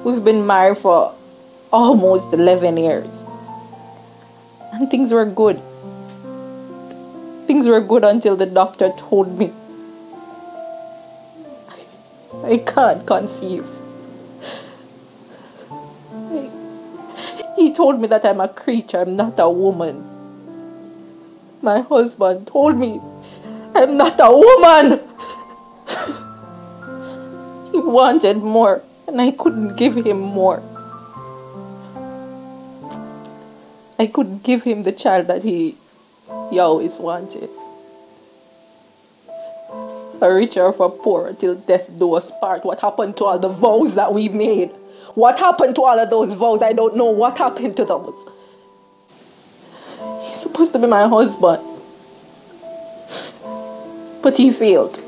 We've been married for almost 11 years. And things were good. Things were good until the doctor told me I can't conceive. He told me that I'm a creature, I'm not a woman. My husband told me I'm not a woman. He wanted more, and I couldn't give him more. I couldn't give him the child that he always wanted. For richer or for poorer, till death do us part. What happened to all the vows that we made? What happened to all of those vows? I don't know what happened to those. He's supposed to be my husband. But he failed.